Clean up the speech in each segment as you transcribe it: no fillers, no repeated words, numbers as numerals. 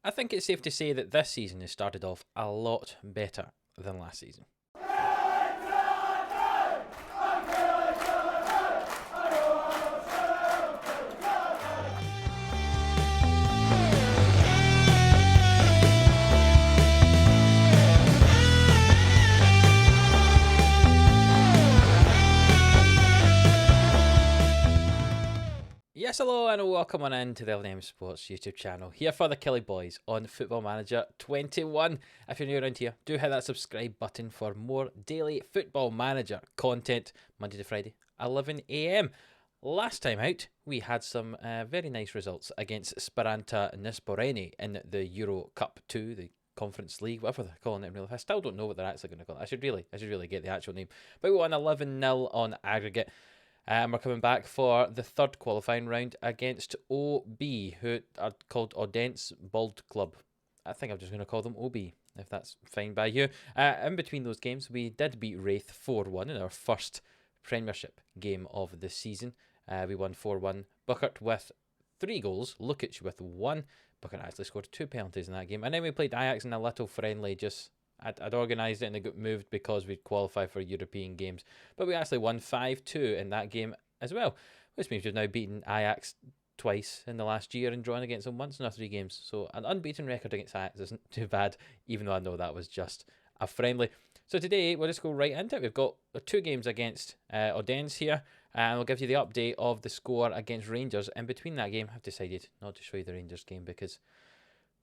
I think it's safe to say that this season has started off a lot better than last season. Yes, hello and welcome on into the LNM Sports YouTube channel. Here for the Killie boys on Football Manager 21. If you're new around here, do hit that subscribe button for more daily Football Manager content, Monday to Friday, 11 AM. Last time out, we had some very nice results against Sparanta Nisporeni in the Euro Cup 2, the Conference League, whatever they're calling it in real life. I still don't know what they're actually going to call it. I should really get the actual name. But we won 11-0 on aggregate. And we're coming back for the third qualifying round against OB, who are called Odense Bald Club. I think I'm just going to call them OB, if that's fine by you. In between those games, we did beat Wraith 4-1 in our first Premiership game of the season. We won 4-1. Buckert with 3 goals, Lukic with 1. Buckert actually scored 2 penalties in that game. And then we played Ajax in a little friendly, I'd organised it and it got moved because we'd qualify for European games. But we actually won 5-2 in that game as well, which means we've now beaten Ajax twice in the last year and drawn against them once in our 3 games. So an unbeaten record against Ajax isn't too bad, even though I know that was just a friendly. So today, we'll just go right into it. We've got 2 games against Odense here, and we'll give you the update of the score against Rangers. In between that game, I've decided not to show you the Rangers game because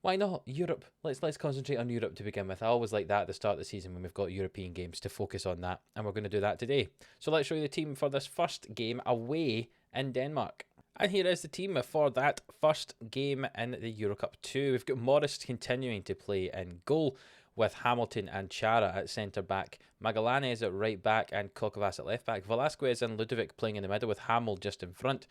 why not? Europe. Let's concentrate on Europe to begin with. I always like that at the start of the season when we've got European games to focus on that. And we're going to do that today. So let's show you the team for this first game away in Denmark. And here is the team for that first game in the Euro Cup 2. We've got Morris continuing to play in goal with Hamilton and Chara at centre-back. Magallanes at right-back and Kokavas at left-back. Velasquez and Ludovic playing in the middle with Hamel just in front.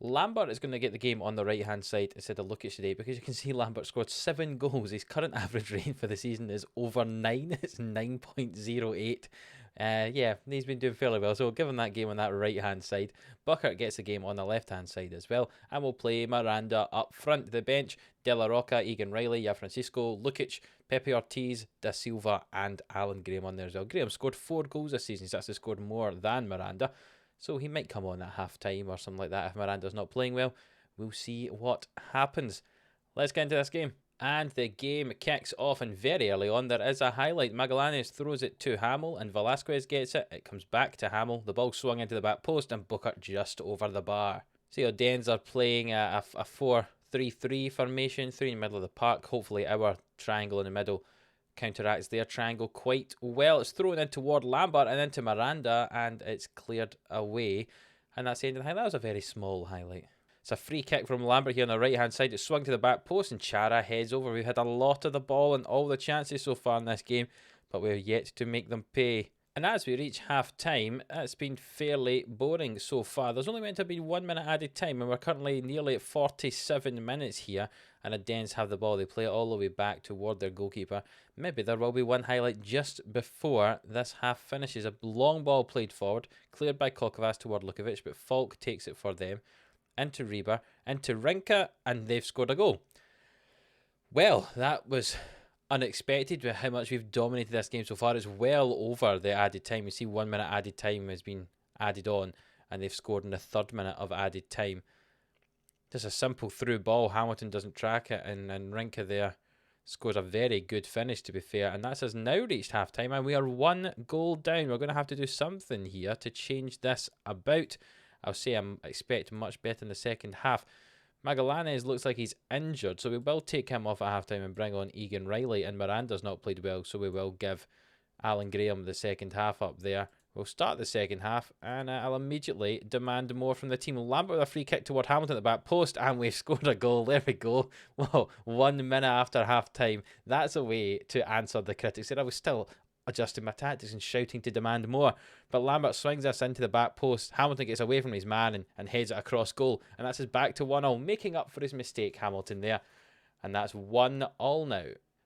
Lambert is going to get the game on the right-hand side instead of Lukic today because you can see Lambert scored 7 goals. His current average rate for the season is over 9. It's 9.08. Yeah, he's been doing fairly well. So we'll give him that game on that right-hand side. Buckert gets the game on the left-hand side as well. And we'll play Miranda up front. The bench, De La Roca, Egan Riley, Ya Francisco, Lukic, Pepe Ortiz, Da Silva and Alan Graham on there as well. Graham scored 4 goals this season. He's actually scored more than Miranda. So he might come on at half-time or something like that if Miranda's not playing well. We'll see what happens. Let's get into this game. And the game kicks off, and very early on there is a highlight. Magallanes throws it to Hamel and Velasquez gets it. It comes back to Hamel. The ball swung into the back post and Buckert just over the bar. See, Odense are playing a 4-3-3 formation, 3 in the middle of the park. Hopefully our triangle in the middle counteracts their triangle quite well. It's thrown in toward Lambert and into Miranda, and it's cleared away. And that's the end of the highlight. That was a very small highlight. It's a free kick from Lambert here on the right-hand side. It's swung to the back post, and Chara heads over. We've had a lot of the ball and all the chances so far in this game, but we're yet to make them pay. And as we reach half-time, it's been fairly boring so far. There's only meant to be 1 minute added time, and we're currently nearly at 47 minutes here. And Odense have the ball. They play it all the way back toward their goalkeeper. Maybe there will be one highlight just before this half finishes. A long ball played forward, cleared by Kokavas toward Lukovic, but Falk takes it for them. Into Rieber, into Rinka, and they've scored a goal. Well, that was unexpected with how much we've dominated this game so far. It's well over the added time. We see 1 minute added time has been added on, and they've scored in the 3rd minute of added time. Just a simple through ball. Hamilton doesn't track it, and Rinka there scores a very good finish, to be fair. And that's us now reached half-time, and we are 1 goal down. We're going to have to do something here to change this about. I'll say I expect much better in the second half. Magallanes looks like he's injured, so we will take him off at half-time and bring on Egan Riley. And Miranda's not played well, so we will give Alan Graham the second half up there. We'll start the second half, and I'll immediately demand more from the team. Lambert with a free kick toward Hamilton at the back post, and we've scored a goal. There we go. Whoa, 1 minute after half-time. That's a way to answer the critics. I was still adjusting my tactics and shouting to demand more. But Lambert swings us into the back post. Hamilton gets away from his man and heads it across goal. And that's his back to 1-1, making up for his mistake, Hamilton there. And that's 1-1 now.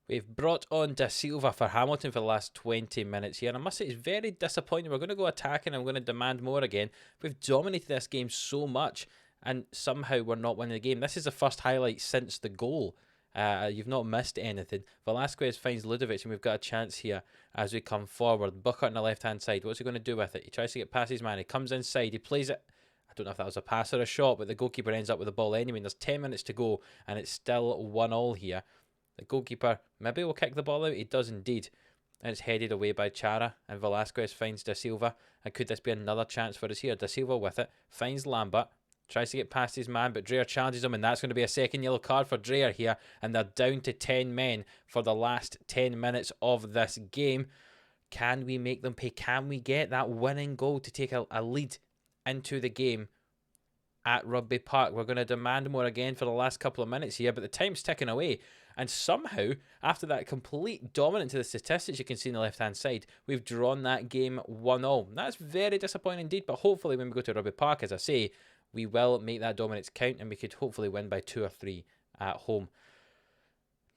We've brought on Da Silva for Hamilton for the last 20 minutes here. And I must say, it's very disappointing. We're going to go attacking and I'm going to demand more again. We've dominated this game so much, and somehow we're not winning the game. This is the first highlight since the goal. You've not missed anything. Velasquez finds Ludovic, and we've got a chance here as we come forward. Bucket on the left-hand side. What's he going to do with it? He tries to get past his man. He comes inside. He plays it. I don't know if that was a pass or a shot, but the goalkeeper ends up with the ball anyway. And there's 10 minutes to go, and it's still 1-1 here. The goalkeeper maybe will kick the ball out. He does indeed. And it's headed away by Chara, and Velasquez finds Da Silva. And could this be another chance for us here? Da Silva with it, finds Lambert, tries to get past his man, but Dreyer challenges him, and that's going to be a second yellow card for Dreyer here. And they're down to 10 men for the last 10 minutes of this game. Can we make them pay? Can we get that winning goal to take a lead into the game at Rugby Park? We're going to demand more again for the last couple of minutes here, but the time's ticking away. And somehow, after that complete dominance to the statistics you can see on the left-hand side, we've drawn that game 1-0. That's very disappointing indeed, but hopefully when we go to Rugby Park, as I say, we will make that dominance count, and we could hopefully win by 2 or 3 at home.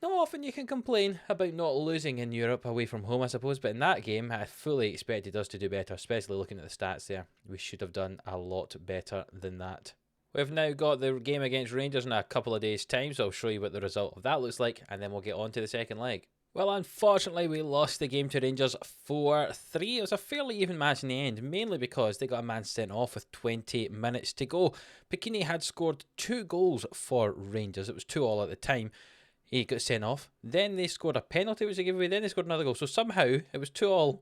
Not often you can complain about not losing in Europe away from home, I suppose, but in that game, I fully expected us to do better, especially looking at the stats there. We should have done a lot better than that. We've now got the game against Rangers in a couple of days' time, so I'll show you what the result of that looks like, and then we'll get on to the second leg. Well, unfortunately, we lost the game to Rangers 4-3. It was a fairly even match in the end, mainly because they got a man sent off with 20 minutes to go. Picchini had scored 2 goals for Rangers. It was 2-2 at the time. He got sent off. Then they scored a penalty, which they gave away. Then they scored another goal. So somehow, it was 2-2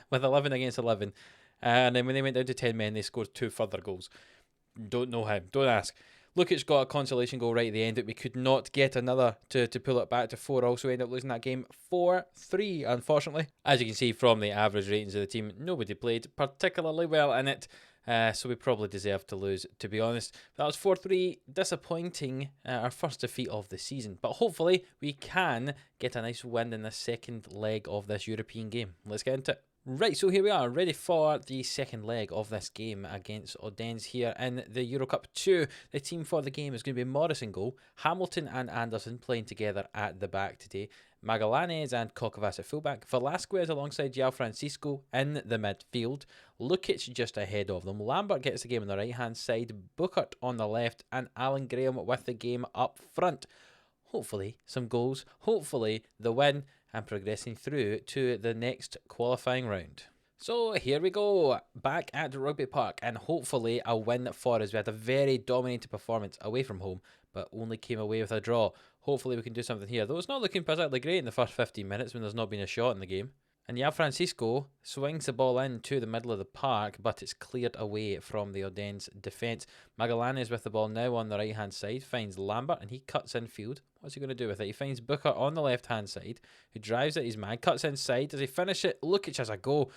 with 11 against 11. And then when they went down to 10 men, they scored 2 further goals. Don't know how. Don't ask. Lukic got a consolation goal right at the end, but we could not get another to pull it back to 4. Also ended up losing that game 4-3, unfortunately. As you can see from the average ratings of the team, nobody played particularly well in it. So we probably deserved to lose, to be honest. That was 4-3, disappointing, our first defeat of the season. But hopefully we can get a nice win in the second leg of this European game. Let's get into it. Right, so here we are, ready for the second leg of this game against Odense here in the Euro Cup 2. The team for the game is going to be Morris in goal, Hamilton and Anderson playing together at the back today, Magallanes and Kokavas at fullback, Velasquez alongside João Francisco in the midfield, Lukic just ahead of them, Lambert gets the game on the right hand side, Bookert on the left, and Alan Graham with the game up front. Hopefully some goals, hopefully the win, and progressing through to the next qualifying round. So here we go, back at Rugby Park, and hopefully a win for us. We had a very dominating performance away from home, but only came away with a draw. Hopefully we can do something here, though it's not looking particularly great in the first 15 minutes when there's not been a shot in the game. And João Francisco swings the ball into the middle of the park, but it's cleared away from the Odense defence. Magallanes with the ball now on the right-hand side, finds Lambert, and he cuts infield. What's he going to do with it? He finds Booker on the left-hand side, who drives at his man, cuts inside. Does he finish it? Lukic has a go,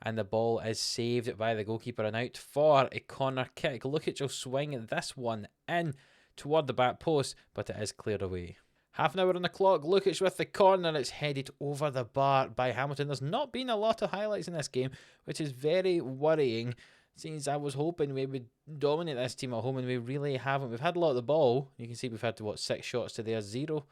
and the ball is saved by the goalkeeper and out for a corner kick. Lukic will swing this one in toward the back post, but it is cleared away. Half an hour on the clock, Lukic with the corner, it's headed over the bar by Hamilton. There's not been a lot of highlights in this game, which is very worrying, since I was hoping we would dominate this team at home, and we really haven't. We've had a lot of the ball. You can see we've had, 6 shots to their 0,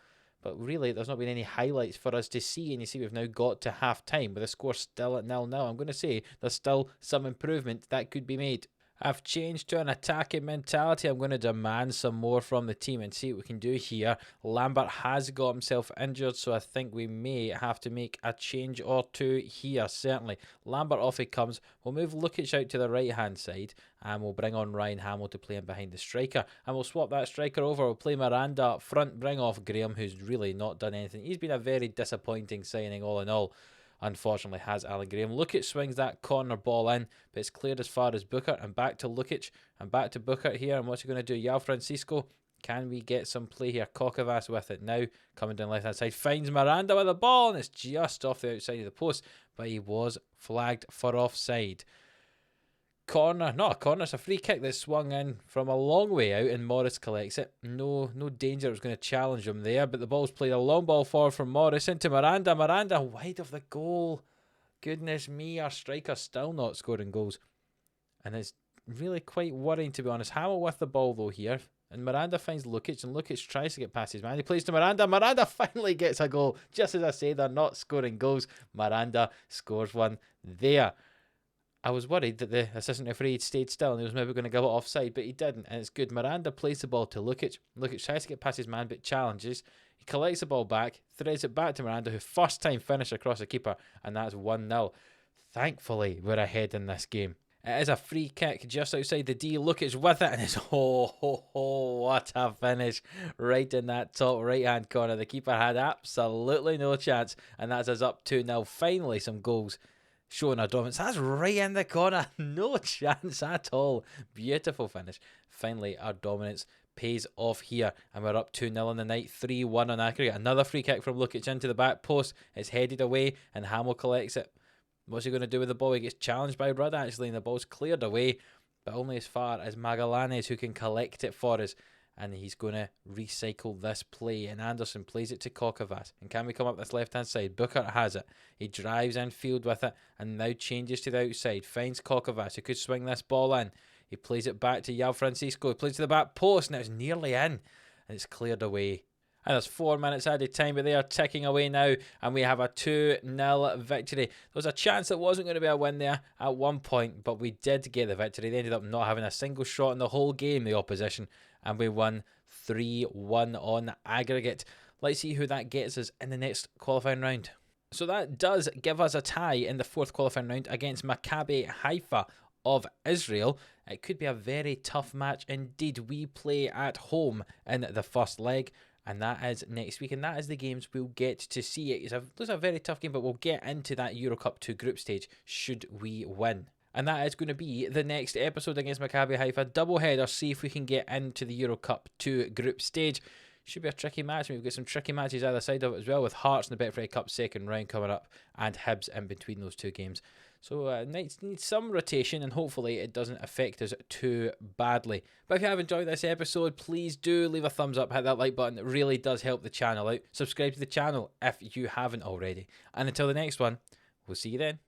but really there's not been any highlights for us to see, and you see we've now got to half-time with the score still at 0-0. I'm going to say there's still some improvement that could be made. I've changed to an attacking mentality. I'm going to demand some more from the team and see what we can do here. Lambert has got himself injured, so I think we may have to make a change or two here, certainly. Lambert off he comes. We'll move Lukic out to the right-hand side, and we'll bring on Ryan Hamill to play in behind the striker. And we'll swap that striker over. We'll play Miranda up front, bring off Graham, who's really not done anything. He's been a very disappointing signing all in all. Unfortunately, has Alan Graham. Lukic swings that corner ball in, but it's cleared as far as Booker, and back to Lukic, and back to Booker here, and what's he going to do? João Francisco, can we get some play here? Kokavas with it now, coming down left-hand side, finds Miranda with the ball, and it's just off the outside of the post, but he was flagged for offside. Corner, not a corner, it's a free kick that swung in from a long way out, and Morris collects it. No danger it was going to challenge him there, but the ball's played a long ball forward from Morris into Miranda. Miranda wide of the goal. Goodness me, our striker's still not scoring goals, and it's really quite worrying, to be honest. Hamill with the ball though here, and Miranda finds Lukic, and Lukic tries to get past his man. He plays to Miranda. Miranda finally gets a goal. Just as I say, they're not scoring goals. Miranda scores one there. I was worried that the assistant referee had stayed still and he was maybe going to give it offside, but he didn't, and it's good. Miranda plays the ball to Lukic. Lukic tries to get past his man, but challenges. He collects the ball back, threads it back to Miranda, who first time finished across the keeper, and that's 1-0. Thankfully, we're ahead in this game. It is a free kick just outside the D. Lukic with it, and it's what a finish right in that top right hand corner. The keeper had absolutely no chance, and that's us up 2-0. Finally, some goals showing our dominance. That's right in the corner, no chance at all. Beautiful finish. Finally, our dominance pays off here, and we're up 2-0 in the night, 3-1 on aggregate. Another free kick from Lukic into the back post. It's headed away, and Hamill collects it. What's he going to do with the ball? He gets challenged by Rudd, actually, and the ball's cleared away, but only as far as Magallanes, who can collect it for us. And he's going to recycle this play, and Anderson plays it to Kokavas. And can we come up this left-hand side? Booker has it. He drives infield with it, and now changes to the outside. Finds Kokavas, who could swing this ball in. He plays it back to Yao Francisco. He plays to the back post, and it's nearly in, and it's cleared away. And there's 4 minutes added time, but they are ticking away now, and we have a 2-0 victory. There was a chance it wasn't going to be a win there at one point, but we did get the victory. They ended up not having a single shot in the whole game, the opposition, and we won 3-1 on aggregate. Let's see who that gets us in the next qualifying round. So that does give us a tie in the fourth qualifying round against Maccabi Haifa of Israel. It could be a very tough match indeed. We play at home in the first leg, and that is next week, and that is the games we'll get to see. It's a very tough game, but we'll get into that Euro Cup 2 group stage should we win. And that is going to be the next episode against Maccabi Haifa. Doubleheader, see if we can get into the Euro Cup 2 group stage. Should be a tricky match. We've got some tricky matches either side of it as well, with Hearts in the Betfred Cup second round coming up, and Hibs in between those two games. So Knights need some rotation, and hopefully it doesn't affect us too badly. But if you have enjoyed this episode, please do leave a thumbs up, hit that like button. It really does help the channel out. Subscribe to the channel if you haven't already. And until the next one, we'll see you then.